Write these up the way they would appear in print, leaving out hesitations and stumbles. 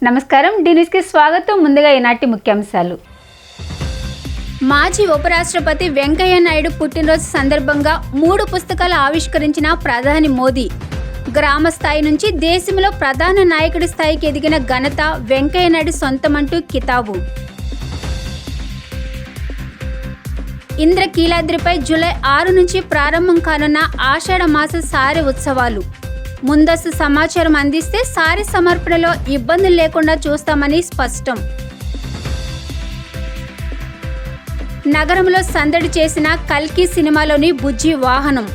నమస్కారం, న్యూస్కి స్వాగతం. ముందుగా ఈనాటి ముఖ్యాంశాలు. మాజీ ఉపరాష్ట్రపతి వెంకయ్య నాయుడు పుట్టినరోజు సందర్భంగా 3 పుస్తకాలు ఆవిష్కరించిన ప్రధాని మోదీ. గ్రామ స్థాయి నుంచి దేశంలో ప్రధాన నాయకుడి స్థాయికి ఎదిగిన ఘనత వెంకయ్య నాయుడు సొంతమంటూ కితాబు. ఇంద్రకీలాద్రిపై జూలై 6 నుంచి ప్రారంభం కానున్న ఆషాఢ మాస సారె ఉత్సవాలు. ముందస్తు సమాచారం అందిస్తే సారె సమర్పణలో ఇబ్బందులు లేకుండా చూస్తామని స్పష్టం. నగరంలో సందడి చేసిన కల్కి సినిమాలోని బుజ్జి వాహనం.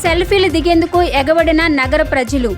సెల్ఫీలు దిగేందుకు ఎగబడిన నగర ప్రజలు.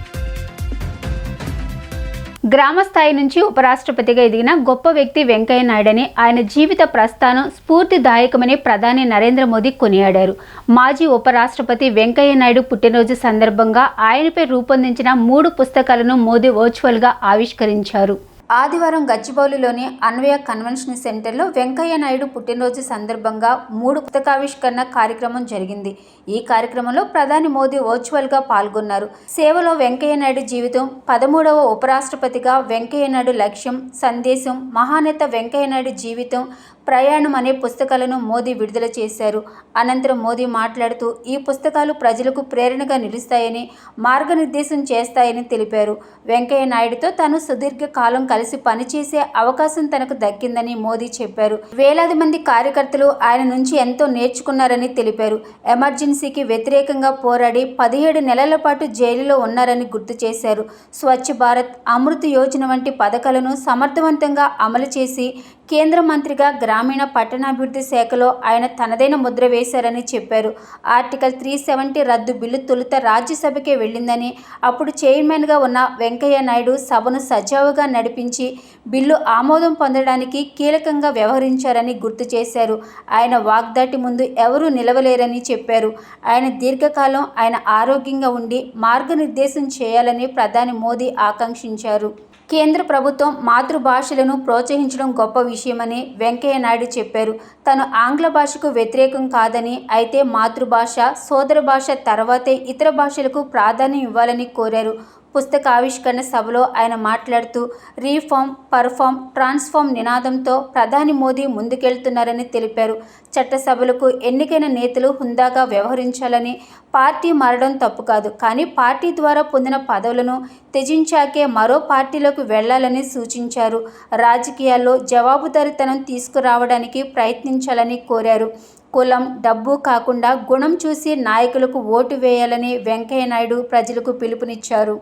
గ్రామ స్థాయి నుంచి ఉపరాష్ట్రపతిగా ఎదిగిన గొప్ప వ్యక్తి వెంకయ్య నాయుడని, ఆయన జీవిత ప్రస్థానం స్ఫూర్తిదాయకమని ప్రధాని నరేంద్ర మోదీ కొనియాడారు. మాజీ ఉపరాష్ట్రపతి వెంకయ్య నాయుడు పుట్టినరోజు సందర్భంగా ఆయనపై రూపొందించిన 3 పుస్తకాలను మోదీ వర్చువల్గా ఆవిష్కరించారు. ఆదివారం గచ్చిబౌలిలోని అన్వయ కన్వెన్షన్ సెంటర్లో వెంకయ్య నాయుడు పుట్టినరోజు సందర్భంగా 3 పుస్తకావిష్కరణ కార్యక్రమం జరిగింది. ఈ కార్యక్రమంలో ప్రధాని మోదీ వర్చువల్గా పాల్గొన్నారు. సేవలో వెంకయ్య నాయుడు జీవితం, 13వ ఉపరాష్ట్రపతిగా వెంకయ్య నాయుడు లక్ష్యం, సందేశం, మహానేత వెంకయ్య నాయుడు జీవితం, ప్రయాణం అనే పుస్తకాలను మోదీ విడుదల చేశారు. అనంతరం మోదీ మాట్లాడుతూ ఈ పుస్తకాలు ప్రజలకు ప్రేరణగా నిలుస్తాయని, మార్గనిర్దేశం చేస్తాయని తెలిపారు. వెంకయ్య నాయుడుతో తాను సుదీర్ఘ కాలం కలిసి పనిచేసే అవకాశం తనకు దక్కిందని మోదీ చెప్పారు. వేలాది మంది కార్యకర్తలు ఆయన నుంచి ఎంతో నేర్చుకున్నారని తెలిపారు. ఎమర్జెన్సీకి వ్యతిరేకంగా పోరాడి 17 నెలల పాటు జైలులో ఉన్నారని గుర్తు చేశారు. స్వచ్ఛ భారత్, అమృత్ యోజన వంటి పథకాలను సమర్థవంతంగా అమలు చేసి కేంద్ర మంత్రిగా గ్రామీణ పట్టణాభివృద్ధి శాఖలో ఆయన తనదైన ముద్ర వేశారని చెప్పారు. ఆర్టికల్ 370 రద్దు బిల్లు తొలుత రాజ్యసభకే వెళ్ళిందని, అప్పుడు చైర్మన్గా ఉన్న వెంకయ్య నాయుడు సభను సజావుగా నడిపించి బిల్లు ఆమోదం పొందడానికి కీలకంగా వ్యవహరించారని గుర్తు చేశారు. ఆయన వాగ్దాటి ముందు ఎవరూ నిలవలేరని చెప్పారు. ఆయన దీర్ఘకాలం ఆయన ఆరోగ్యంగా ఉండి మార్గనిర్దేశం చేయాలని ప్రధాని మోదీ ఆకాంక్షించారు. కేంద్ర ప్రభుత్వం మాతృభాషలను ప్రోత్సహించడం గొప్ప విషయమని వెంకయ్య నాయుడు చెప్పారు. తను ఆంగ్ల భాషకు వ్యతిరేకం కాదని, అయితే మాతృభాష, సోదర భాష తర్వాతే ఇతర భాషలకు ప్రాధాన్యం ఇవ్వాలని కోరారు. పుస్తక ఆవిష్కరణ సభలో ఆయన మాట్లాడుతూ రీఫార్మ్, పర్ఫార్మ్, ట్రాన్స్ఫార్మ్ నినాదంతో ప్రధాని మోదీ ముందుకెళ్తున్నారని తెలిపారు. చట్టసభలకు ఎన్నికైన నేతలు హుందాగా వ్యవహరించాలని, పార్టీ మారడం తప్పు కాదు, కానీ పార్టీ ద్వారా పొందిన పదవులను త్యజించాకే మరో పార్టీలోకి వెళ్లాలని సూచించారు. రాజకీయాల్లో జవాబుదారీతనం తీసుకురావడానికి ప్రయత్నించాలని కోరారు. కులం, డబ్బు కాకుండా గుణం చూసి నాయకులకు ఓటు వేయాలని వెంకయ్య నాయుడు ప్రజలకు పిలుపునిచ్చారు.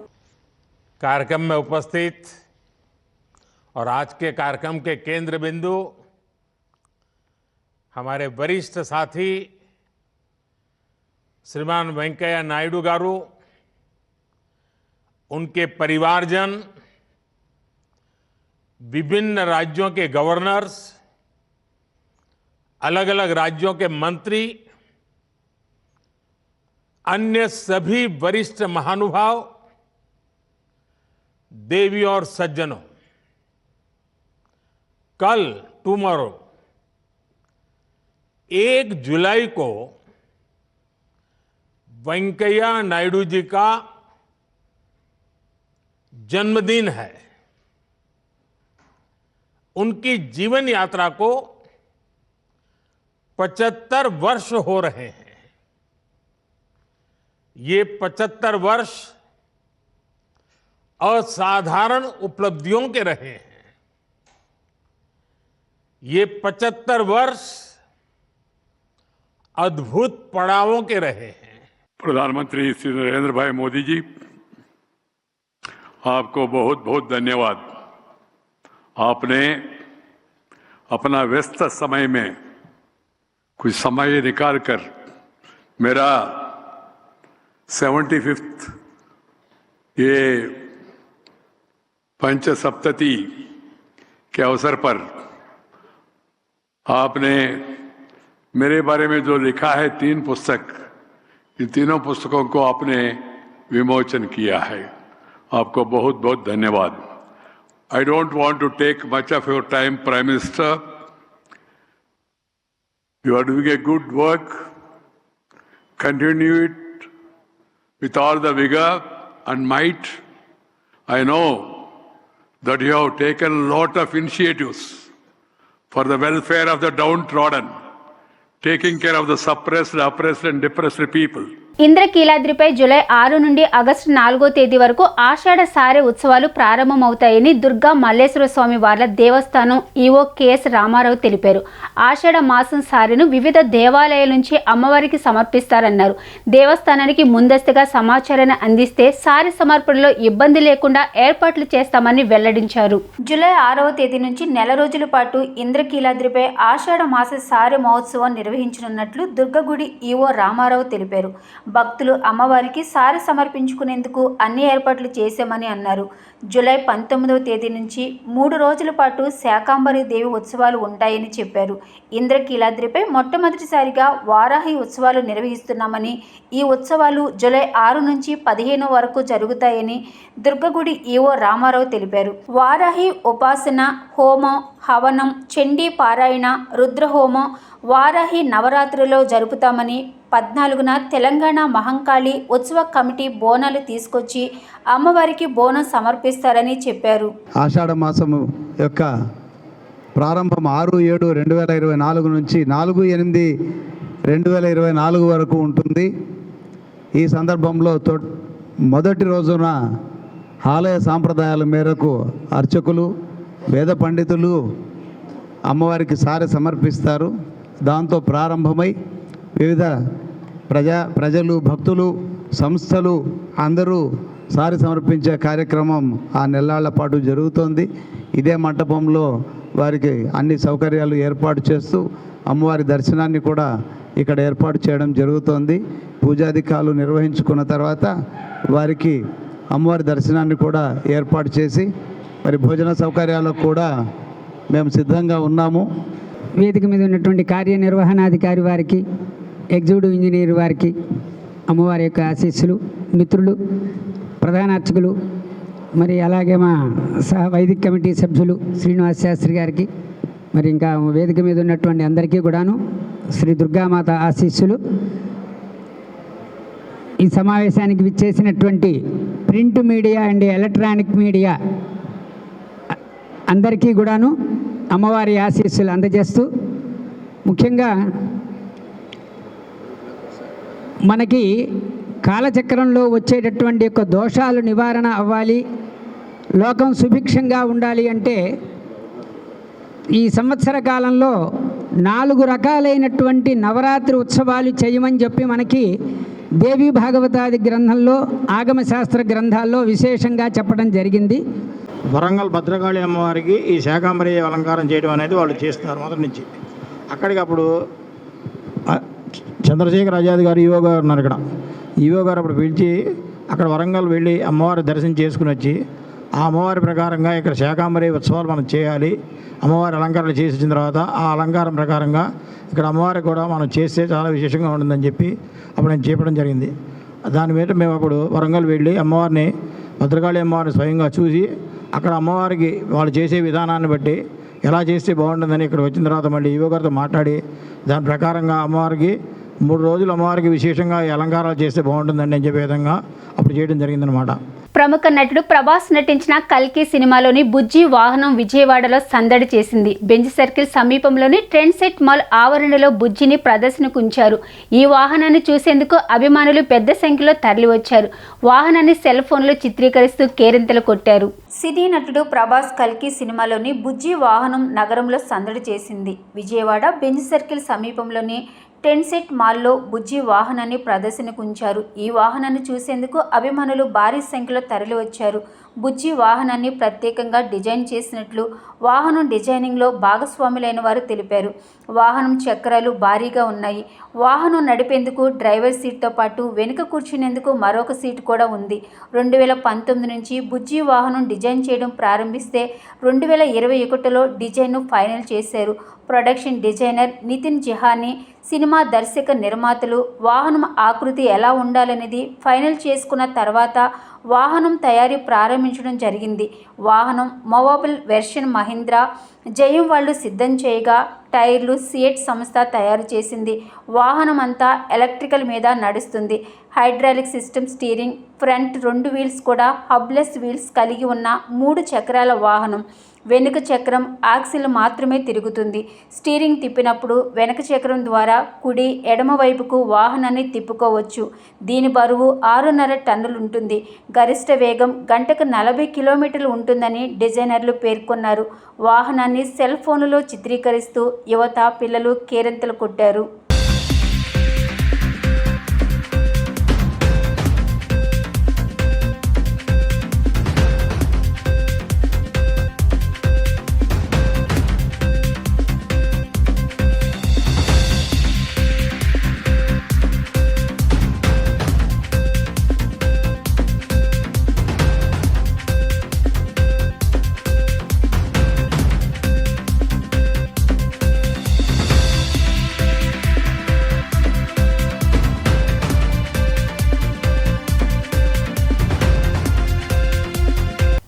कार्यक्रम में उपस्थित और आज के कार्यक्रम के केंद्र बिंदु हमारे वरिष्ठ साथी श्रीमान वेंकैया नायडू गारू, उनके परिवारजन, विभिन्न राज्यों के गवर्नर्स, अलग अलग राज्यों के मंत्री, अन्य सभी वरिष्ठ महानुभाव, देवी और सज्जनों, कल टुमारो 1 जुलाई को वेंकैया नायडू जी का जन्मदिन है. उनकी जीवन यात्रा को 75 वर्ष हो रहे हैं. ये 75 वर्ष असाधारण उपलब्धियों के रहे हैं. ये 75 वर्ष अद्भुत पड़ावों के रहे हैं. प्रधानमंत्री श्री नरेंद्र भाई मोदी जी, आपको बहुत बहुत धन्यवाद. आपने अपना व्यस्त समय में कुछ समय निकालकर मेरा 75th ये पंच सप्तती के अवसर पर आपने मेरे बारे में जो लिखा है 3 पुस्तक, इन तीनों पुस्तकों को आपने विमोचन किया है. आपको बहुत बहुत धन्यवाद. I don't want to take much of your time, Prime Minister. You are doing a good work. Continue it with all the vigor and might. I know that you have taken a lot of initiatives for the welfare of the downtrodden, taking care of the suppressed, oppressed and depressed people. ఇంద్రకీలాద్రిపై July 6 నుండి August 4వ తేదీ వరకు ఆషాఢ సారె ఉత్సవాలు ప్రారంభమవుతాయని దుర్గా మల్లేశ్వర స్వామి వార్ల దేవస్థానం EO K S Ramarao తెలిపారు. ఆషాఢ మాసం సారెను వివిధ దేవాలయాల నుంచి అమ్మవారికి సమర్పిస్తారన్నారు. దేవస్థానానికి ముందస్తుగా సమాచారాన్ని అందిస్తే సారె సమర్పణలో ఇబ్బంది లేకుండా ఏర్పాట్లు చేస్తామని వెల్లడించారు. జూలై 6వ తేదీ నుంచి నెల రోజుల పాటు ఇంద్రకీలాద్రిపై ఆషాఢ మాస సారె మహోత్సవం నిర్వహించనున్నట్లు దుర్గగుడి ఈవో రామారావు తెలిపారు. భక్తులు అమ్మవారికి సారె సమర్పించుకునేందుకు అన్ని ఏర్పాట్లు చేశామని అన్నారు. జూలై 19వ తేదీ నుంచి 3 రోజుల పాటు శాకాంబరి దేవి ఉత్సవాలు ఉంటాయని చెప్పారు. ఇంద్రకీలాద్రిపై మొట్టమొదటిసారిగా వారాహి ఉత్సవాలు నిర్వహిస్తున్నామని, ఈ ఉత్సవాలు జూలై 6 నుంచి 15 వరకు జరుగుతాయని దుర్గగుడి ఈవో రామారావు తెలిపారు. వారాహి ఉపాసన, హోమం, హవనం, చండీ పారాయణ, రుద్రహోమం వారాహి నవరాత్రిలో జరుపుతామని, 14న తెలంగాణ మహంకాళి ఉత్సవ కమిటీ బోనాలు తీసుకొచ్చి అమ్మవారికి బోనం సమర్పిస్తారని చెప్పారు. ఆషాఢ మాసము యొక్క ప్రారంభం 6/7/2024 నుంచి 4/8/2024 వరకు ఉంటుంది. ఈ సందర్భంలో మొదటి రోజున ఆలయ సాంప్రదాయాల మేరకు అర్చకులు, వేద పండితులు అమ్మవారికి సారె సమర్పిస్తారు. దాంతో ప్రారంభమై వివిధ ప్రజలు, భక్తులు, సంస్థలు అందరూ సారి సమర్పించే కార్యక్రమం ఆ నెల్లాళ్ల పాటు జరుగుతోంది. ఇదే మంటపంలో వారికి అన్ని సౌకర్యాలు ఏర్పాటు చేస్తూ అమ్మవారి దర్శనాన్ని కూడా ఇక్కడ ఏర్పాటు చేయడం జరుగుతోంది. పూజాధికాలు నిర్వహించుకున్న తర్వాత వారికి అమ్మవారి దర్శనాన్ని కూడా ఏర్పాటు చేసి మరి భోజన సౌకర్యాలకు కూడా మేము సిద్ధంగా ఉన్నాము. వేదిక మీద ఉన్నటువంటి కార్యనిర్వహణాధికారి వారికి, ఎగ్జిక్యూటివ్ ఇంజనీర్ వారికి అమ్మవారి యొక్క ఆశీస్సులు, మిత్రులు, ప్రధాన అర్చకులు, మరి అలాగే మా వైదిక కమిటీ సభ్యులు శ్రీనివాస్ శాస్త్రి గారికి, మరి ఇంకా వేదిక మీద ఉన్నటువంటి అందరికీ కూడాను శ్రీ దుర్గామాత ఆశీస్సులు. ఈ సమావేశానికి విచ్చేసినటువంటి print media and electronic media అందరికీ కూడాను అమ్మవారి ఆశీస్సులు అందజేస్తూ, ముఖ్యంగా మనకి కాలచక్రంలో వచ్చేటటువంటి యొక్క దోషాలు నివారణ అవ్వాలి, లోకం సుభిక్షంగా ఉండాలి అంటే ఈ సంవత్సర కాలంలో 4 రకాలైనటువంటి నవరాత్రి ఉత్సవాలు చేయమని చెప్పి మనకి దేవీ భాగవతాది గ్రంథంలో, ఆగమశాస్త్ర గ్రంథాల్లో విశేషంగా చెప్పడం జరిగింది. వరంగల్ భద్రకాళి అమ్మవారికి ఈ శాకాంబరి అలంకారం చేయడం అనేది వాళ్ళు చేస్తున్నారు మొదటి నుంచి. అక్కడికి అప్పుడు చంద్రశేఖర్ ఆజాద్ గారు ఈవో గారు ఉన్నారు. ఇక్కడ ఈవో గారు అప్పుడు పిలిచి అక్కడ వరంగల్ వెళ్ళి అమ్మవారి దర్శనం చేసుకుని వచ్చి ఆ అమ్మవారి ప్రకారంగా ఇక్కడ శాకాంబరి ఉత్సవాలు మనం చేయాలి, అమ్మవారి అలంకారాలు చేసి వచ్చిన తర్వాత ఆ అలంకారం ప్రకారంగా ఇక్కడ అమ్మవారి కూడా మనం చేస్తే చాలా విశేషంగా ఉంటుందని చెప్పి అప్పుడు నేను చెప్పడం జరిగింది. దాని మీద మేము అప్పుడు వరంగల్ వెళ్ళి అమ్మవారిని, భద్రకాళి అమ్మవారిని స్వయంగా చూసి అక్కడ అమ్మవారికి వాళ్ళు చేసే విధానాన్ని బట్టి ఎలా చేస్తే బాగుంటుందని ఇక్కడ వచ్చిన తర్వాత మళ్ళీ ఈవో గారితో మాట్లాడి దాని ప్రకారంగా అమ్మవారికి 3 రోజులు అమ్మవారికి విశేషంగా ఈ అలంకారాలు చేస్తే బాగుంటుందని చెప్పే విధంగా అప్పుడు చేయడం జరిగిందనమాట. ప్రముఖ నటుడు ప్రభాస్ నటించిన కల్కి సినిమాలోని బుజ్జి వాహనం విజయవాడలో సందడి చేసింది. బెంజ్ సర్కిల్ సమీపంలోని ట్రెండ్ సెట్ మాల్ ఆవరణలో బుజ్జిని ప్రదర్శనకు ఉంచారు. ఈ వాహనాన్ని చూసేందుకు అభిమానులు పెద్ద సంఖ్యలో తరలివచ్చారు. వాహనాన్ని సెల్ ఫోన్లో చిత్రీకరిస్తూ కేరింతలు కొట్టారు. సినీ నటుడు ప్రభాస్ కల్కి సినిమాలోని బుజ్జి వాహనం నగరంలో సందడి చేసింది. విజయవాడ బెంజ్ సర్కిల్ సమీపంలోని ట్రెండ్ సెట్ మాల్లో బుజ్జి వాహనాన్ని ప్రదర్శనకు ఉంచారు. ఈ వాహనాన్ని చూసేందుకు అభిమానులు భారీ సంఖ్యలో తరలివచ్చారు. బుజ్జి వాహనాన్ని ప్రత్యేకంగా డిజైన్ చేసినట్లు వాహనం డిజైనింగ్లో భాగస్వాములైన వారు తెలిపారు. వాహనం చక్రాలు భారీగా ఉన్నాయి. వాహనం నడిపేందుకు డ్రైవర్ సీట్తో పాటు వెనుక కూర్చునేందుకు మరొక సీటు కూడా ఉంది. 2019 నుంచి బుజ్జి వాహనం డిజైన్ చేయడం ప్రారంభిస్తే 2021లో డిజైన్ను ఫైనల్ చేశారు. ప్రొడక్షన్ డిజైనర్ నితిన్ జిహానీ, సినిమా దర్శక నిర్మాతలు వాహనం ఆకృతి ఎలా ఉండాలనేది ఫైనల్ చేసుకున్న తర్వాత వాహనం తయారీ ప్రారంభించడం జరిగింది. వాహనం మూవబుల్ వెర్షన్ మహీంద్రా జయం వాళ్ళు సిద్ధం చేయగా టైర్లు సియట్ సంస్థ తయారు చేసింది. వాహనం అంతా ఎలక్ట్రికల్ మీద నడుస్తుంది. Hydraulic system, steering, front 2 wheels కూడా హబ్లెస్ వీల్స్ కలిగి ఉన్న 3 చక్రాల వాహనం. వెనుక చక్రం యాక్సిల్ మాత్రమే తిరుగుతుంది. స్టీరింగ్ తిప్పినప్పుడు వెనుక చక్రం ద్వారా కుడి ఎడమ వైపుకు వాహనాన్ని తిప్పుకోవచ్చు. దీని బరువు 6.5 టన్నులు ఉంటుంది. గరిష్ట వేగం గంటకు 40 కిలోమీటర్లు ఉంటుందని డిజైనర్లు పేర్కొన్నారు. వాహనాన్ని సెల్ ఫోన్లో చిత్రీకరిస్తూ యువత, పిల్లలు కేరింతలు కొట్టారు.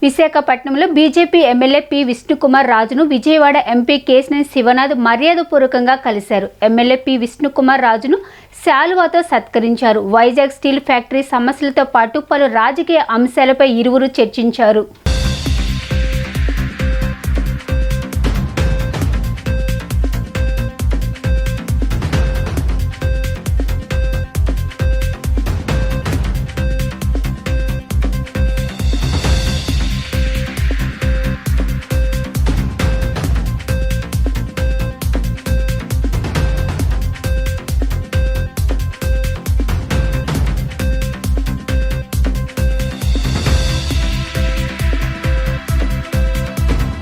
విశాఖపట్నంలో బీజేపీ ఎమ్మెల్యే పి విష్ణుకుమార్ రాజును విజయవాడ ఎంపీ కేశినేని శివనాథ్ మర్యాదపూర్వకంగా కలిశారు. ఎమ్మెల్యే పి విష్ణుకుమార్ రాజును శాలువాతో సత్కరించారు. వైజాగ్ స్టీల్ ఫ్యాక్టరీ సమస్యలతో పాటు పలు రాజకీయ అంశాలపై ఇరువురు చర్చించారు.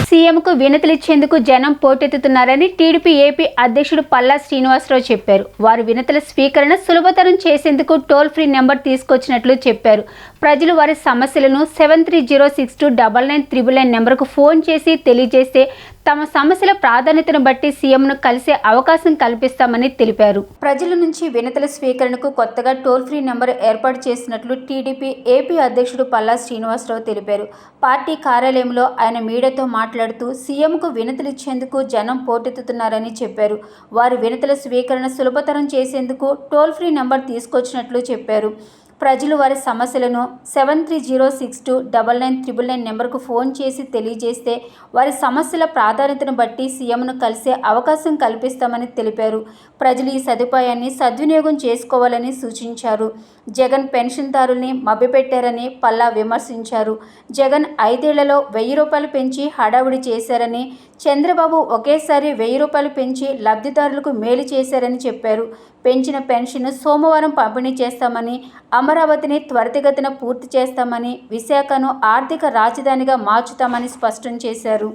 సీఎంకు వినతులిచ్చేందుకు జనం పోటెత్తుతున్నారని టీడీపీ ఏపీ అధ్యక్షుడు పల్లా శ్రీనివాసరావు చెప్పారు. వారు వినతుల స్వీకరణ సులభతరం చేసేందుకు టోల్ ఫ్రీ నెంబర్ తీసుకొచ్చినట్లు చెప్పారు. ప్రజలు వారి సమస్యలను 73062999 నెంబర్కు ఫోన్ చేసి తెలియజేస్తే తమ సమస్యల ప్రాధాన్యతను బట్టి సీఎంను కలిసే అవకాశం కల్పిస్తామని తెలిపారు. ప్రజల నుంచి వినతుల స్వీకరణకు కొత్తగా టోల్ ఫ్రీ నెంబర్ ఏర్పాటు చేసినట్లు టీడీపీ ఏపీ అధ్యక్షుడు పల్లా శ్రీనివాసరావు తెలిపారు. పార్టీ కార్యాలయంలో ఆయన మీడియాతో మాట్లాడుతూ సీఎంకు వినతులు ఇచ్చేందుకు జనం పోటెత్తుతున్నారని చెప్పారు. వారి వినతుల స్వీకరణ సులభతరం చేసేందుకు టోల్ ఫ్రీ నెంబర్ తీసుకొచ్చినట్లు చెప్పారు. ప్రజలు వారి సమస్యలను 73062999 నెంబర్కు ఫోన్ చేసి తెలియజేస్తే వారి సమస్యల ప్రాధాన్యతను బట్టి సీఎంను కలిసే అవకాశం కల్పిస్తామని తెలిపారు. ప్రజలు ఈ సదుపాయాన్ని సద్వినియోగం చేసుకోవాలని సూచించారు. జగన్ పెన్షన్దారుల్ని మభ్యపెట్టారని పల్లా విమర్శించారు. జగన్ 5 ఏళ్లలో 1000 రూపాయలు పెంచి హడావుడి చేశారని, చంద్రబాబు ఒకేసారి 1000 రూపాయలు పెంచి లబ్ధిదారులకు మేలు చేశారని చెప్పారు. పెంచిన పెన్షన్ సోమవారం పంపిణీ చేస్తామని, అమరావతిని త్వరితగతిన పూర్తి చేస్తామని, విశాఖను ఆర్థిక రాజధానిగా మార్చుతామని స్పష్టం చేశారు.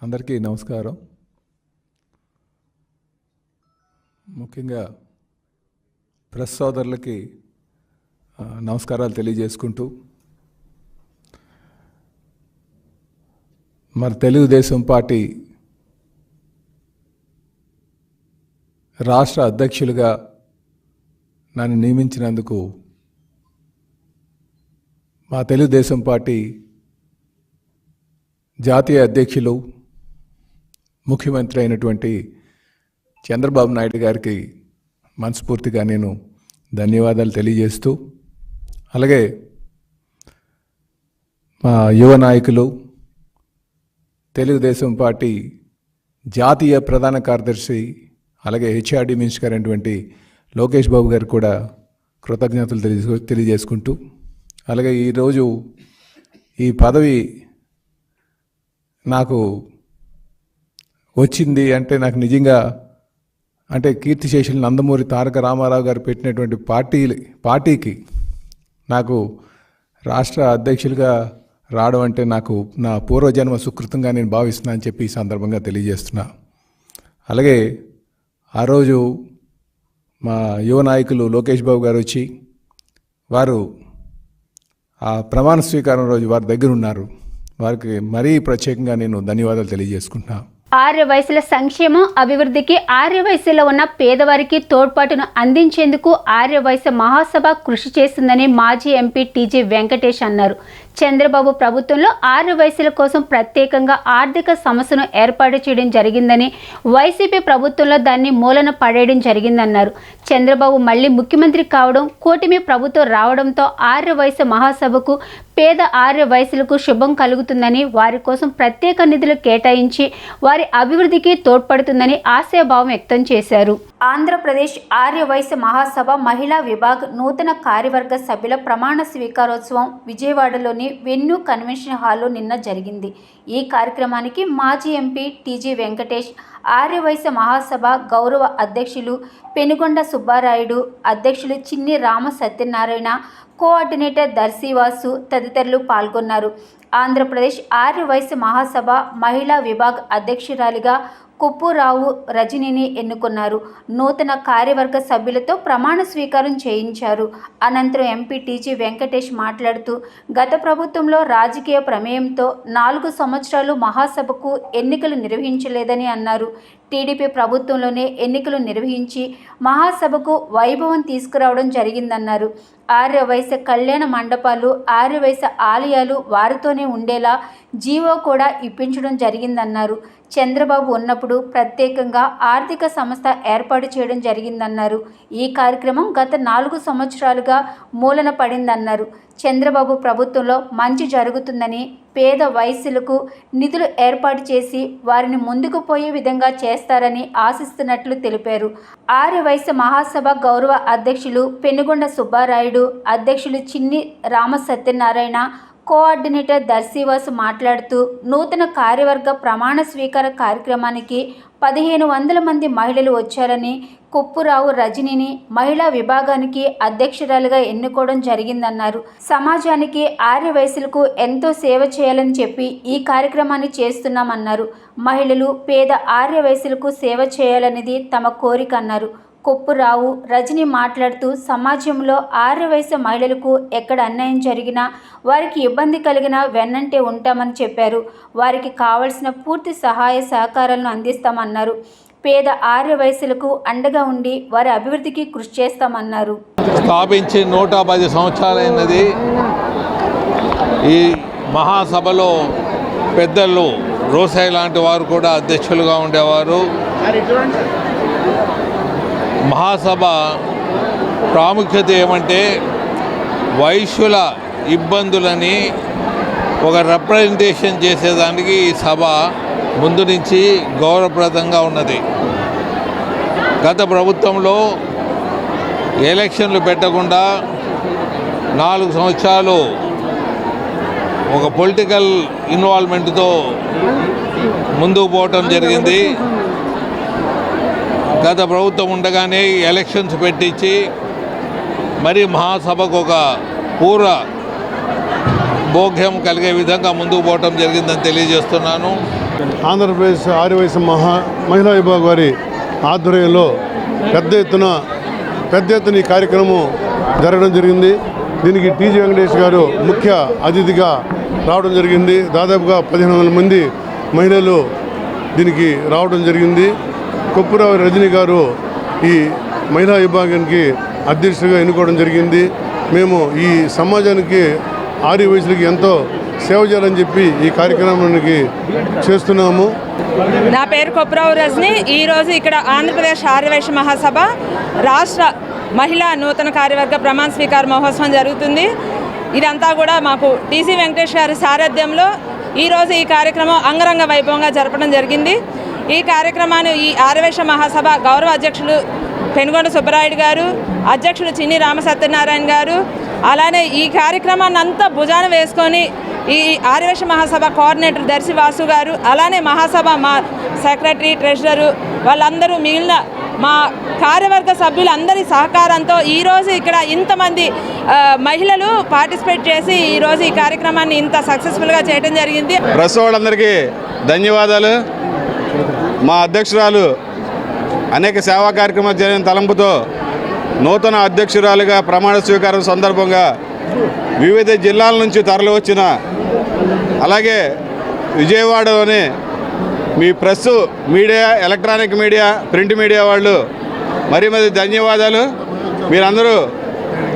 అందరికీ నమస్కారం. ముఖ్యంగా ప్రెస్ సోదరులకి నమస్కారాలు తెలియజేసుకుంటూ, మరి తెలుగుదేశం పార్టీ రాష్ట్ర అధ్యక్షులుగా నన్ను నియమించినందుకు మా తెలుగుదేశం పార్టీ జాతీయ అధ్యక్షులు ముఖ్యమంత్రి అయినటువంటి చంద్రబాబు నాయుడు గారికి మనస్ఫూర్తిగా నేను ధన్యవాదాలు తెలియజేస్తూ, అలాగే మా యువ నాయకులు తెలుగుదేశం పార్టీ జాతీయ ప్రధాన కార్యదర్శి అలాగే హెచ్ఆర్డీ మినిస్టర్ అయినటువంటి లోకేష్ బాబు గారు కూడా కృతజ్ఞతలు తెలియజేసుకుంటూ, అలాగే ఈరోజు ఈ పదవి నాకు వచ్చింది అంటే నాకు నిజంగా అంటే కీర్తిశేషులు నందమూరి తారక రామారావు గారు పెట్టినటువంటి పార్టీకి నాకు రాష్ట్ర అధ్యక్షులుగా రావడం అంటే నాకు నా పూర్వజన్మ సుకృతంగా నేను భావిస్తున్నా అని చెప్పి ఈ సందర్భంగా తెలియజేస్తున్నా. అలాగే ఆ రోజు మా యువ నాయకులు లోకేష్ బాబు గారు వచ్చి వారు ఆ ప్రమాణ స్వీకారం రోజు వారి దగ్గర ఉన్నారు. వారికి మరీ ప్రత్యేకంగా నేను ధన్యవాదాలు తెలియజేసుకుంటున్నా. ఆర్యవైశ్యుల సంక్షేమం అభివృద్ధికి ఆర్యవైశ్యులో ఉన్న పేదవారికి తోడ్పాటును అందించేందుకు ఆర్యవైశ్య మహాసభ కృషి చేస్తుందని మాజీ ఎంపీ టీజీ వెంకటేష్ అన్నారు. చంద్రబాబు ప్రభుత్వంలో ఆర్యవైశ్యుల కోసం ప్రత్యేకంగా ఆర్థిక సమస్యను ఏర్పాటు చేయడం జరిగిందని, వైసీపీ ప్రభుత్వంలో దాన్ని మూలన పడేయడం జరిగిందన్నారు. చంద్రబాబు మళ్లీ ముఖ్యమంత్రి కావడం, కూటమి ప్రభుత్వం రావడంతో ఆర్యవైశ్య మహాసభకు పేద ఆర్యవైశ్యులకు శుభం కలుగుతుందని, వారి కోసం ప్రత్యేక నిధులు కేటాయించి వారి అభివృద్ధికి తోడ్పడుతుందని ఆశాభావం వ్యక్తం చేశారు. ఆంధ్రప్రదేశ్ ఆర్యవైశ్య మహాసభ మహిళా విభాగ్ నూతన కార్యవర్గ సభ్యుల ప్రమాణ స్వీకారోత్సవం విజయవాడలోని వెన్యూ కన్వెన్షన్ హాల్లో నిన్న జరిగింది. ఈ కార్యక్రమానికి మాజీ ఎంపీ టీజీ వెంకటేష్, ఆర్యవైశ్య మహాసభ గౌరవ అధ్యక్షులు పెనుగొండ సుబ్బారాయుడు, అధ్యక్షులు చిన్ని రామ సత్యనారాయణ, కోఆర్డినేటర్ దర్శివాసు తదితరులు పాల్గొన్నారు. ఆంధ్రప్రదేశ్ ఆర్యవైశ్య మహాసభ మహిళా విభాగ్ అధ్యక్షురాలిగా కొప్పురావు రజనిని ఎన్నుకున్నారు. నూతన కార్యవర్గ సభ్యులతో ప్రమాణ స్వీకారం చేయించారు. అనంతరం ఎంపీ టీజీ వెంకటేష్ మాట్లాడుతూ, గత ప్రభుత్వంలో రాజకీయ ప్రమేయంతో 4 సంవత్సరాలు మహాసభకు ఎన్నికలు నిర్వహించలేదని అన్నారు. టీడీపీ ప్రభుత్వంలోనే ఎన్నికలు నిర్వహించి మహాసభకు వైభవం తీసుకురావడం జరిగిందన్నారు. ఆర్యవైశ్య కళ్యాణ మండపాలు, ఆర్యవైశ్య ఆలయాలు వారితోనే ఉండేలా జీవో కూడా ఇప్పించడం జరిగిందన్నారు. చంద్రబాబు ఉన్నప్పుడు ప్రత్యేకంగా ఆర్థిక సంస్థ ఏర్పాటు చేయడం జరిగిందన్నారు. ఈ కార్యక్రమం గత 4 సంవత్సరాలుగా మూలన పడిందన్నారు. చంద్రబాబు ప్రభుత్వంలో మంచి జరుగుతుందని, పేద వైశ్యులకు నిధులు ఏర్పాటు చేసి వారిని ముందుకు పోయే విధంగా చేస్తారని ఆశిస్తున్నట్లు తెలిపారు. ఆర్యవైశ్య మహాసభ గౌరవ అధ్యక్షులు పెనుగొండ సుబ్బారాయుడు, అధ్యక్షులు చిన్ని రామ సత్యనారాయణ, కోఆర్డినేటర్ దర్శివాసు మాట్లాడుతూ, నూతన కార్యవర్గ ప్రమాణ స్వీకార కార్యక్రమానికి 1500 మంది మహిళలు వచ్చారని, కొప్పురావు రజనిని మహిళా విభాగానికి అధ్యక్షురాలుగా ఎన్నుకోవడం జరిగిందన్నారు. సమాజానికి ఆర్యవైశ్యులకు ఎంతో సేవ చేయాలని చెప్పి ఈ కార్యక్రమాన్ని చేస్తున్నామన్నారు. మహిళలు పేద ఆర్యవైశ్యులకు సేవ చేయాలనేది తమ కోరిక అన్నారు. కొప్పురావు రజని మాట్లాడుతూ, సమాజంలో ఆర్యవైశ్య మహిళలకు ఎక్కడ అన్యాయం జరిగినా, వారికి ఇబ్బంది కలిగినా వెన్నంటే ఉంటామని చెప్పారు. వారికి కావలసిన పూర్తి సహాయ సహకారాలను అందిస్తామన్నారు. పేద ఆర్యవైశ్యులకు అండగా ఉండి వారి అభివృద్ధికి కృషి చేస్తామన్నారు. స్థాపించి 110 సంవత్సరాలైనది. ఈ మహాసభలో పెద్దలు రోసాయి లాంటి వారు కూడా అధ్యక్షులుగా ఉండేవారు. మహాసభ ప్రాముఖ్యత ఏమంటే, వైశ్యుల ఇబ్బందులని ఒక రిప్రజెంటేషన్ చేసేదానికి ఈ సభ ముందు నుంచి గౌరవప్రదంగా ఉన్నది. గత ప్రభుత్వంలో ఎలక్షన్లు పెట్టకుండా 4 సంవత్సరాలు ఒక పొలిటికల్ ఇన్వాల్వ్మెంట్తో ముందుకు పోవటం జరిగింది. గత ప్రభుత్వం ఉండగానే ఎలక్షన్స్ పెట్టించి మరి మహాసభకు ఒక పూర్వ భోగ్యం కలిగే విధంగా ముందుకు పోవటం జరిగిందని తెలియజేస్తున్నాను. ఆంధ్రప్రదేశ్ ఆర్యవైశ్య మహిళా విభాగం వారి ఆధ్వర్యంలో పెద్ద ఎత్తున ఈ కార్యక్రమం జరగడం జరిగింది. దీనికి టీజీ వెంకటేష్ గారు ముఖ్య అతిథిగా రావడం జరిగింది. దాదాపుగా 1500 మంది మహిళలు దీనికి రావడం జరిగింది. కొప్పురావు రజని గారు ఈ మహిళా విభాగానికి అధ్యక్షుడిగా ఎన్నుకోవడం జరిగింది. మేము ఈ సమాజానికి ఆర్యవైశ్యులకి ఎంతో సేవ చేయాలని చెప్పి ఈ కార్యక్రమానికి చేస్తున్నాము. నా పేరు కొప్పురావు రజని. ఈరోజు ఇక్కడ ఆంధ్రప్రదేశ్ ఆర్యవైశ్య మహాసభ రాష్ట్ర మహిళా నూతన కార్యవర్గ ప్రమాణ స్వీకార మహోత్సవం జరుగుతుంది. ఇదంతా కూడా మాకు టీసీ వెంకటేష్ గారి సారథ్యంలో ఈరోజు ఈ కార్యక్రమం అంగరంగ వైభవంగా జరపడం జరిగింది. ఈ కార్యక్రమాన్ని ఈ ఆర్యవైశ్య మహాసభ గౌరవ అధ్యక్షులు పెనుగొండ సుబ్బరాయుడు గారు, అధ్యక్షులు చిన్ని రామ సత్యనారాయణ గారు, అలానే ఈ కార్యక్రమాన్ని అంతా భుజాన వేసుకొని ఈ ఆర్యవైశ్య మహాసభ కోఆర్డినేటర్ దర్శివాసు గారు, అలానే మహాసభ మా సెక్రటరీ, ట్రెజరరు, వాళ్ళందరూ మిగిలిన మా కార్యవర్గ సభ్యులందరి సహకారంతో ఈరోజు ఇక్కడ ఇంతమంది మహిళలు పార్టిసిపేట్ చేసి ఈరోజు ఈ కార్యక్రమాన్ని ఇంత సక్సెస్ఫుల్గా చేయడం జరిగింది. ప్రెస్ వాళ్ళందరికీ ధన్యవాదాలు. మా అధ్యక్షురాలు అనేక సేవా కార్యక్రమాలు జరిగిన తలంపుతో నూతన అధ్యక్షురాలుగా ప్రమాణ స్వీకారం సందర్భంగా వివిధ జిల్లాల నుంచి తరలి వచ్చిన, అలాగే విజయవాడలోని మీ press media, electronic media, print media వాళ్ళు మరీ ధన్యవాదాలు. మీరందరూ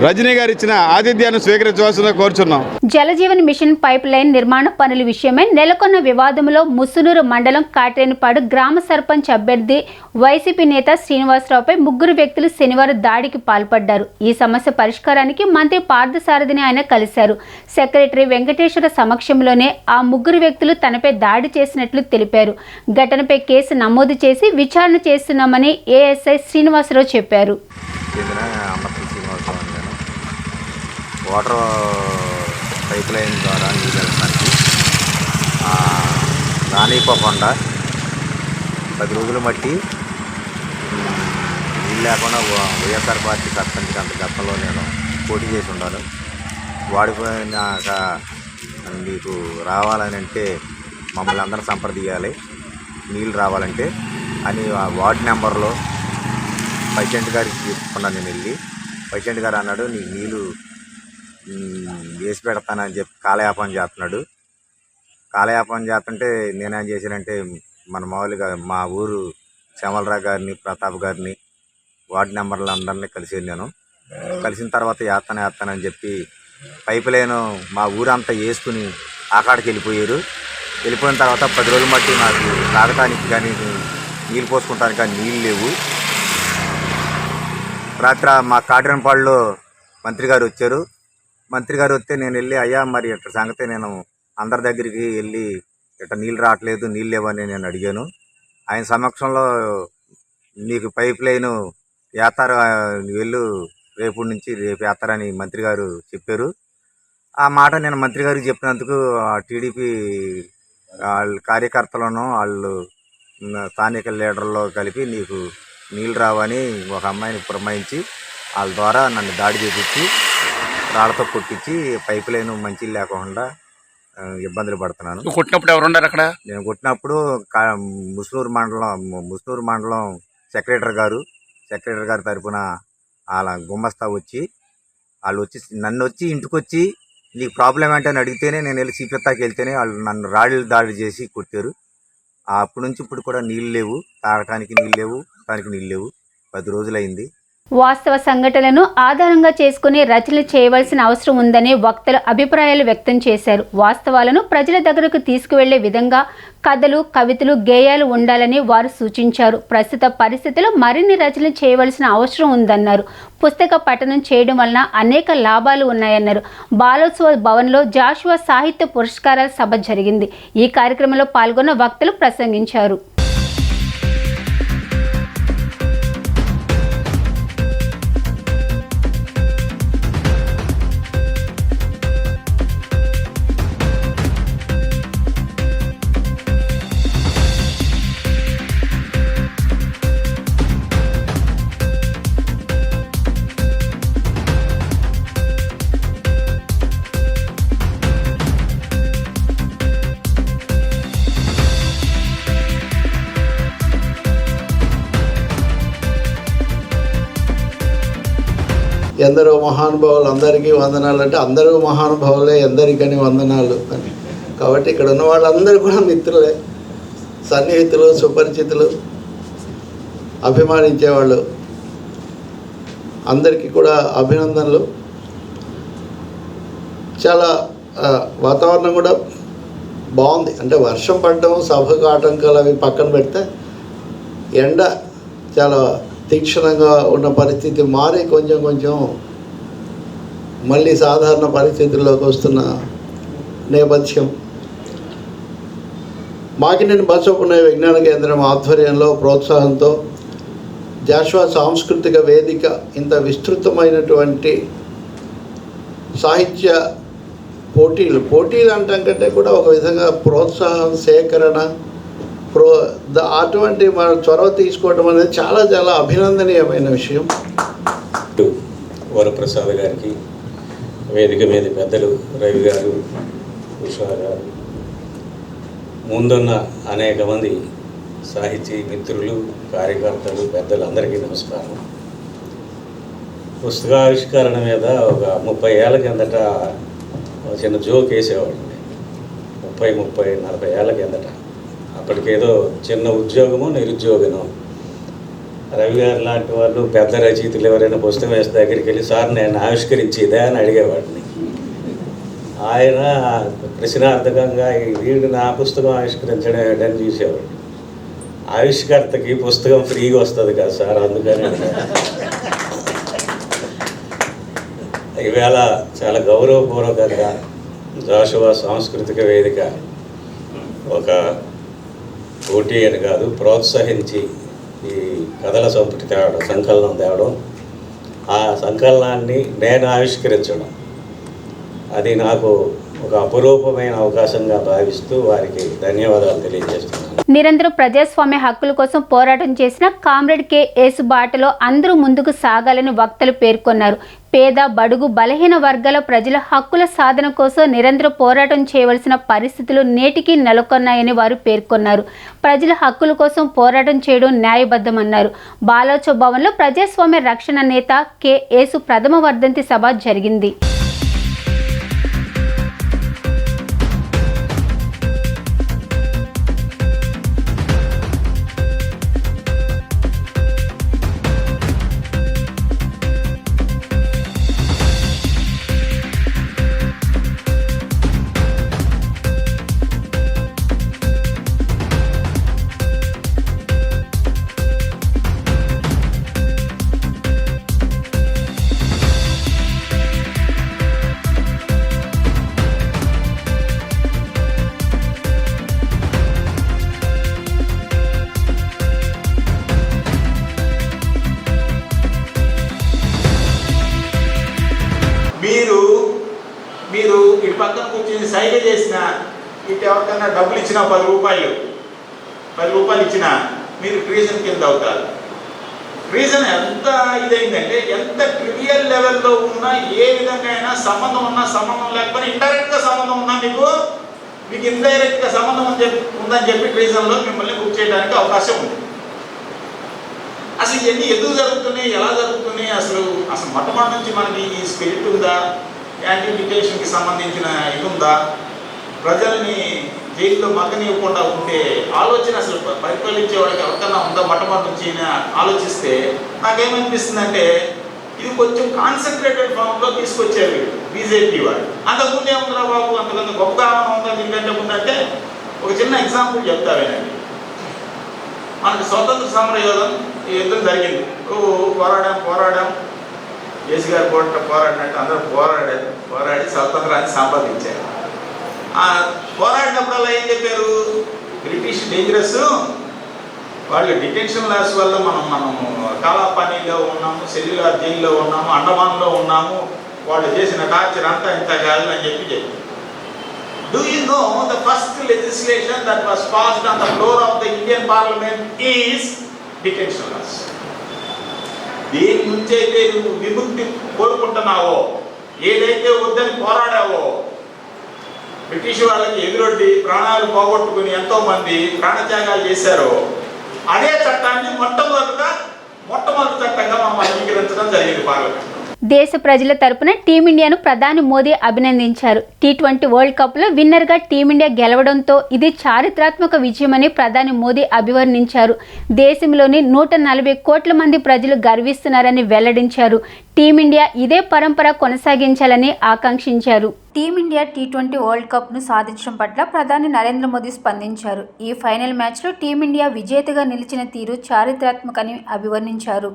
రజనీ గారు ఇచ్చిన ఆతిథ్యాన్ని స్వీకరించవలసిందిగా కోరుచున్నాం. జలజీవన్ మిషన్ పైప్ లైన్ నిర్మాణ పనుల విషయమై నెలకొన్న వివాదంలో ముసునూరు మండలం కాట్రేనిపాడు గ్రామ సర్పంచ్ అభ్యర్థి వైసీపీ నేత శ్రీనివాసరావుపై 3 వ్యక్తులు శనివారం దాడికి పాల్పడ్డారు. ఈ సమస్య పరిష్కారానికి మంత్రి పార్థసారథిని ఆయన కలిశారు. సెక్రటరీ వెంకటేశ్వర సమక్షంలోనే ఆ 3 వ్యక్తులు తనపై దాడి చేసినట్లు తెలిపారు. ఘటనపై కేసు నమోదు చేసి విచారణ చేస్తున్నామని ఏఎస్ఐ శ్రీనివాసరావు చెప్పారు. వాటర్ పైప్ లైన్ ద్వారా నీళ్ళు వెళ్ళడానికి రానిపోకుండా 10 రోజులు మట్టి నీళ్ళు లేకుండా వైఎస్ఆర్ పార్టీ సర్పంచ్కి అంత గతంలో నేను పోటీ చేసి ఉన్నాను. వాడిపోయినాక మీకు రావాలని అంటే మమ్మల్ని అందరూ సంప్రదించాలి, నీళ్ళు రావాలంటే అని వార్డు నెంబర్లో ప్రెసిడెంట్ గారికి తీసుకున్నాను. నేను వెళ్ళి ప్రెసిడెంట్ గారు అన్నాడు, నీకు నీళ్ళు వేసి పెడతానని చెప్పి కాలయాపన చేస్తున్నాడు. కాలయాపన చేస్తుంటే నేనేం చేశానంటే మన మామూలుగా మా ఊరు శ్యామలరావు గారిని, ప్రతాప్ గారిని, వార్డు నెంబర్లు అందరినీ కలిసిన తర్వాత వేస్తానని చెప్పి పైప్ లైన్ మా ఊరంతా వేసుకుని ఆకాడికి వెళ్ళిపోయారు. వెళ్ళిపోయిన తర్వాత 10 రోజులు మట్టి నాకు తాగటానికి కానీ నీళ్ళు పోసుకుంటానికి కానీ నీళ్ళు లేవు. రాత్రి మా కాట్రేనిపాడులో మంత్రి గారు వచ్చారు. మంత్రి గారు వస్తే నేను వెళ్ళి, అయ్యా మరి ఇట్లా సంగతి నేను అందరి దగ్గరికి వెళ్ళి ఇట్లా నీళ్ళు రావట్లేదు, నీళ్ళు లేవని నేను అడిగాను. ఆయన సమక్షంలో నీకు పైప్ లైన్ వేస్తారు, వెళ్ళు రేపు నుంచి రేపు వేస్తారని మంత్రి గారు చెప్పారు. ఆ మాట నేను మంత్రి గారికి చెప్పినందుకు టీడీపీ వాళ్ళ కార్యకర్తలను వాళ్ళు స్థానిక లీడర్లో కలిపి నీకు నీళ్ళు రావని ఒక అమ్మాయిని పురమాయించి వాళ్ళ ద్వారా నన్ను దాడి చేపించి రాళ్లతో కొట్టించి పైప్ లైన్ మంచి లేకుండా ఇబ్బందులు పడుతున్నాను. కొట్టినప్పుడు ఎవరు ఉన్నారు అక్కడ? నేను కొట్టినప్పుడు ముసునూరు మండలం సెక్రటరీ గారు తరఫున వాళ్ళ గుమ్మస్తా వాళ్ళు వచ్చి నన్ను వచ్చి ఇంటికి వచ్చి నీకు ప్రాబ్లం ఏంటని అడిగితేనే నేను వెళ్ళి చీపెత్తాకి వెళ్తేనే వాళ్ళు నన్ను రాళ్ళు దాడి చేసి కొట్టారు. అప్పటి నుంచి ఇప్పుడు కూడా నీళ్ళు లేవు, తాగటానికి నీళ్ళు లేవు, తానికి నీళ్ళు లేవు. 10 రోజులైంది. వాస్తవ సంఘటనలను ఆధారంగా చేసుకుని రచనలు చేయవలసిన అవసరం ఉందని వక్తలు అభిప్రాయాలు వ్యక్తం చేశారు. వాస్తవాలను ప్రజల దగ్గరకు తీసుకువెళ్లే విధంగా కథలు, కవితలు, గేయాలు ఉండాలని వారు సూచించారు. ప్రస్తుత పరిస్థితుల్లో మరిన్ని రచనలు చేయవలసిన అవసరం ఉందన్నారు. పుస్తక పఠనం చేయడం వలన అనేక లాభాలు ఉన్నాయన్నారు. బాలోత్సవ భవన్లో జాషువా సాహిత్య పురస్కారాల సభ జరిగింది. ఈ కార్యక్రమంలో పాల్గొన్న వక్తలు ప్రసంగించారు. ఎందరో మహానుభావులు అందరికీ వందనాలు అంటే అందరూ మహానుభావులే, ఎందరికని వందనాలు అని. కాబట్టి ఇక్కడ ఉన్న వాళ్ళందరూ కూడా మిత్రులే, సన్నిహితులు, సుపరిచితులు, అభిమానించేవాళ్ళు. అందరికీ కూడా అభినందనలు. చాలా వాతావరణం కూడా బాగుంది. అంటే వర్షం పడడం, సభకు ఆటంకాలు అవి పక్కన పెడితే ఎండ చాలా తీక్షణంగా ఉన్న పరిస్థితి మారి కొంచెం మళ్ళీ సాధారణ పరిస్థితుల్లోకి వస్తున్న నేపథ్యం. మాకినేని బసవపున్నయ్య విజ్ఞాన కేంద్రం ఆధ్వర్యంలో ప్రోత్సాహంతో జాషువా సాంస్కృతిక వేదిక ఇంత విస్తృతమైనటువంటి సాహిత్య పోటీలు అంటాం కంటే కూడా ఒక విధంగా ప్రోత్సాహం, సేకరణ, అటువంటి మన చొరవ తీసుకోవడం అనేది చాలా చాలా అభినందనీయమైన విషయం. వరప్రసాద్ గారికి, వేదిక మీద పెద్దలు రవి గారు, ఉషా గారు, ముందున్న అనేక మంది సాహితీ మిత్రులు, కార్యకర్తలు, పెద్దలు అందరికీ నమస్కారం. పుస్తకావిష్కరణ మీద ఒక 30 ఏళ్ళ కిందట చిన్న జోక్ వేసేవాడిని. 30-40 ఏళ్ళ కిందట అప్పటికేదో చిన్న ఉద్యోగమో నిరుద్యోగమో. రవి గారు లాంటి వాళ్ళు పెద్ద రచయితలు ఎవరైనా పుస్తకం వేస్తే దగ్గరికి వెళ్ళి సార్ నేను ఆవిష్కరించేదా అని అడిగేవాడిని. ఆయన ప్రశ్నార్థకంగా వీడు నా పుస్తకం ఆవిష్కరించడం ఏంటని చూసేవాడు. ఆవిష్కర్తకి పుస్తకం ఫ్రీగా వస్తుంది కదా సార్, అందుకని ఈవేళ చాలా గౌరవపూర్వకంగా జాషువా సాంస్కృతిక వేదిక ఒక పోటీ అని కాదు, ప్రోత్సహించి ఈ కథల సంపుటి తేవడం, సంకలనం తేవడం, ఆ సంకలనాన్ని నేను ఆవిష్కరించడం, అది నాకు ఒక అపురూపమైన అవకాశంగా భావిస్తూ వారికి ధన్యవాదాలు తెలియజేస్తున్నాను. నిరంతరం ప్రజాస్వామ్య హక్కుల కోసం పోరాటం చేసిన కామ్రేడ్ కె యేసు బాటలో అందరూ ముందుకు సాగాలని వక్తలు పేర్కొన్నారు. పేద, బడుగు, బలహీన వర్గాల ప్రజల హక్కుల సాధన కోసం నిరంతరం పోరాటం చేయవలసిన పరిస్థితులు నేటికి నెలకొన్నాయని వారు పేర్కొన్నారు. ప్రజల హక్కుల కోసం పోరాటం చేయడం న్యాయబద్ధమన్నారు. బాలోచ భవన్లో ప్రజాస్వామ్య రక్షణ నేత కె యేసు ప్రథమ వర్ధంతి సభ జరిగింది. మీరు ఇటు పక్కన కూర్చొని సైగ చేసిన, ఇటు ఎవరికన్నా డబ్బులు ఇచ్చినా 10 రూపాయలు ఇచ్చినా మీరు ట్రీజన్ కింద అవుతారు. ట్రీజన్ ఎంత ఇదైందంటే, ఎంత ట్రివియల్ లెవెల్లో ఉన్నా, ఏ విధంగా అయినా సంబంధం ఉన్నా, సంబంధం లేకపోయినా ఇండైరెక్ట్గా సంబంధం ఉన్నా మీకు ఇండైరెక్ట్గా సంబంధం ఉందని చెప్పి ట్రీజన్లో మిమ్మల్ని బుక్ చేయడానికి అవకాశం ఉంది. అసలు ఇవన్నీ ఎందుకు జరుగుతున్నాయి, ఎలా జరుగుతున్నాయి, అసలు మొట్టమొదటి నుంచి మనకి ఈ స్పిరిట్ ఉందా, యాంటీ డిటెన్షన్కి సంబంధించిన ఇది ఉందా, ప్రజల్ని జైల్లో మగ్గనివ్వకుండా ఉండే ఆలోచన అసలు పరిపాలించే వాడికి ఎవరికన్నా ఉందా మొట్టమొదటి నుంచి ఆలోచిస్తే నాకేమనిపిస్తుందంటే, ఇది కొంచెం కాన్సన్ట్రేటెడ్ ఫామ్లో తీసుకొచ్చారు బీజేపీ వాడు. అంతకుముందు ఏముందిరా బాబు, అంతకంత గొప్పగా ఉందా దీనికంటే ముందంటే, ఒక చిన్న ఎగ్జాంపుల్ చెప్తావేనండి. మనకి స్వతంత్ర సమర యుద్ధం జరిగింది, పోరాడాం యేసు గారు పోరాడినట్టు అందరూ పోరాడి స్వతంత్రాన్ని సంపాదించారు. పోరాడినప్పుడల్లా ఏం చెప్పారు, బ్రిటిష్ డేంజరస్, వాళ్ళు డిటెన్షన్ లాస్ వల్ల మనము కాలాపానీలో ఉన్నాము, సెల్యులార్ జైల్లో ఉన్నాము, అండమాన్లో ఉన్నాము, వాళ్ళు చేసిన టార్చర్ అంతా ఇంత కాదు అని చెప్పి Do you know the first legislation that was passed on the floor of the Indian Parliament is detention laws? దేని నుంచి అయితే నువ్వు విముక్తి కోరుకుంటున్నావో, ఏదైతే వద్దని పోరాడావో, బ్రిటిష్ వాళ్ళకి ఎదురొడ్డి ప్రాణాలు పోగొట్టుకుని ఎంతోమంది ప్రాణత్యాగాలు చేశారో, అదే చట్టాన్ని మొట్టమొదటి చట్టంగా మనం అంగీకరించడం జరిగింది పార్లమెంట్. దేశ ప్రజల తరపున టీమిండియాను ప్రధాని మోదీ అభినందించారు. T20 వరల్డ్ కప్లో విన్నర్గా టీమిండియా గెలవడంతో ఇది చారిత్రాత్మక విజయమని ప్రధాని మోదీ అభివర్ణించారు. దేశంలోని 140 కోట్ల మంది ప్రజలు గర్విస్తున్నారని వెల్లడించారు. టీమిండియా ఇదే పరంపర కొనసాగించాలని ఆకాంక్షించారు. టీమిండియా T20 వరల్డ్ కప్ను సాధించడం పట్ల ప్రధాని నరేంద్ర మోదీ స్పందించారు. ఈ ఫైనల్ మ్యాచ్లో టీమిండియా విజేతగా నిలిచిన తీరు చారిత్రాత్మకని అభివర్ణించారు.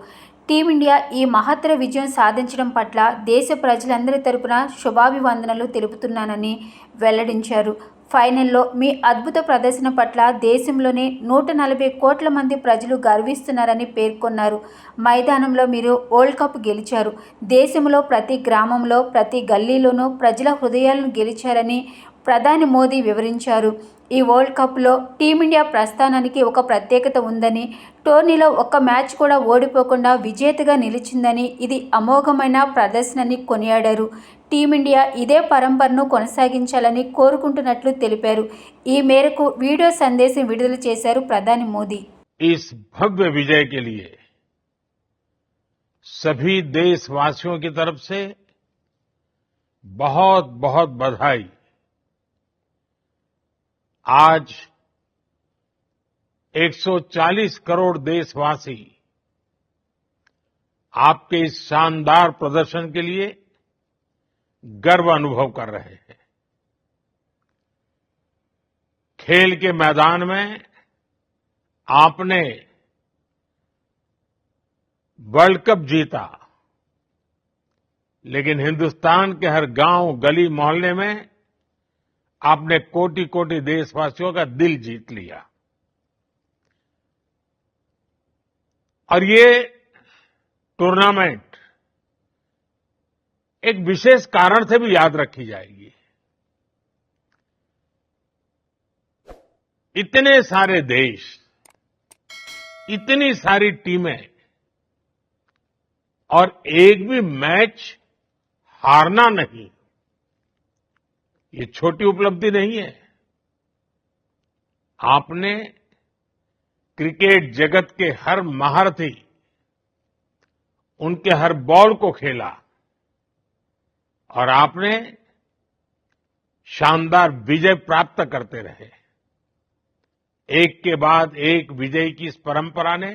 టీమిండియా ఈ మహత్తర విజయం సాధించడం పట్ల దేశ ప్రజలందరి తరపున శుభాభివందనలు తెలుపుతున్నానని వెల్లడించారు. ఫైనల్లో మీ అద్భుత ప్రదర్శన పట్ల దేశంలోని 140 కోట్ల మంది ప్రజలు గర్విస్తున్నారని పేర్కొన్నారు. మైదానంలో మీరు వరల్డ్ కప్ గెలిచారు. దేశంలో ప్రతి గ్రామంలో, ప్రతి గల్లీలోనూ ప్రజల హృదయాలను గెలిచారని ప్రధాని మోదీ వివరించారు. ఈ వరల్డ్ కప్లో టీమిండియా ప్రస్థానానికి ఒక ప్రత్యేకత ఉందని, టోర్నీలో ఒక్క మ్యాచ్ కూడా ఓడిపోకుండా విజేతగా నిలిచిందని, ఇది అమోఘమైన ప్రదర్శనని కొనియాడారు. టీమిండియా ఇదే పరంపరను కొనసాగించాలని కోరుకుంటున్నట్లు తెలిపారు. ఈ మేరకు వీడియో సందేశం విడుదల చేశారు ప్రధాని మోదీ. इस भव्य विजय के लिए सभी देशवासियों की तरफ से बहुत बहुत बधाई। आज 140 करोड़ देशवासी आपके इस शानदार प्रदर्शन के लिए गर्व अनुभव कर रहे हैं। खेल के मैदान में आपने वर्ल्ड कप जीता, लेकिन हिंदुस्तान के हर गांव, गली, मोहल्ले में आपने कोटि कोटि देशवासियों का दिल जीत लिया। और ये टूर्नामेंट एक विशेष कारण से भी याद रखी जाएगी। इतने सारे देश, इतनी सारी टीमें और एक भी मैच हारना नहीं, ये छोटी उपलब्धि नहीं है। आपने क्रिकेट जगत के हर महारथी, उनके हर बॉल को खेला और आपने शानदार विजय प्राप्त करते रहे। एक के बाद एक विजय की इस परंपरा ने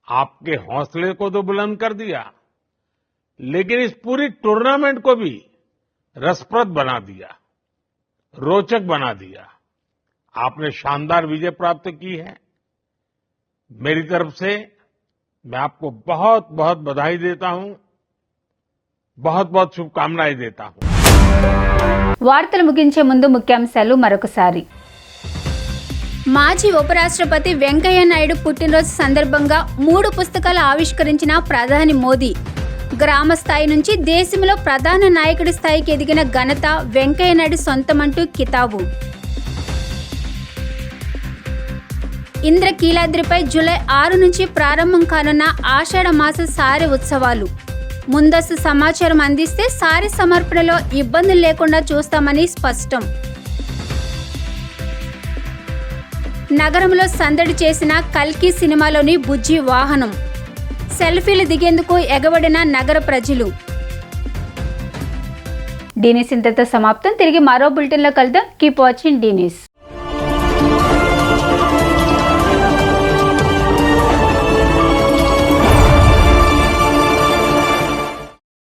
आपके हौसले को तो बुलंद कर दिया, लेकिन इस पूरी टूर्नामेंट को भी रसप्रद बना दिया, रोचक बना दिया। आपने शानदार विजय प्राप्त की है। मेरी तरफ से मैं आपको बहुत बहुत बधाई देता हूं, बहुत बहुत शुभकामनाएं देता हूं। వార్తలు ముగించే ముందు ముఖ్యాంశాలు మరొకసారి. మాజీ ఉపరాష్ట్రపతి వెంకయ్య నాయుడు పుట్టినరోజు సందర్భంగా 3 పుస్తకాలు ఆవిష్కరించిన ప్రధాని మోదీ. గ్రామ స్థాయి నుంచి దేశంలో ప్రధాన నాయకుడి స్థాయికి ఎదిగిన ఘనత వెంకయ్య నాయుడు సొంతమంటూ కితాబు. ఇంద్రకీలాద్రిపై జూలై 6 నుంచి ప్రారంభం కానున్న ఆషాఢ మాస సారె ఉత్సవాలు. ముందస్తు సమాచారం అందిస్తే సారె సమర్పణలో ఇబ్బందులు లేకుండా చూస్తామని స్పష్టం. నగరంలో సందడి చేసిన కల్కి సినిమాలోని బుజ్జి వాహనం. సెల్ఫీలు దిగేందుకు ఎగబడిన నగర ప్రజలు. డీ న్యూస్ ఇంతటితో సమాప్తం. తిరిగి మరో బులెటిన్లో కలుద్దాం. Keep watching the news.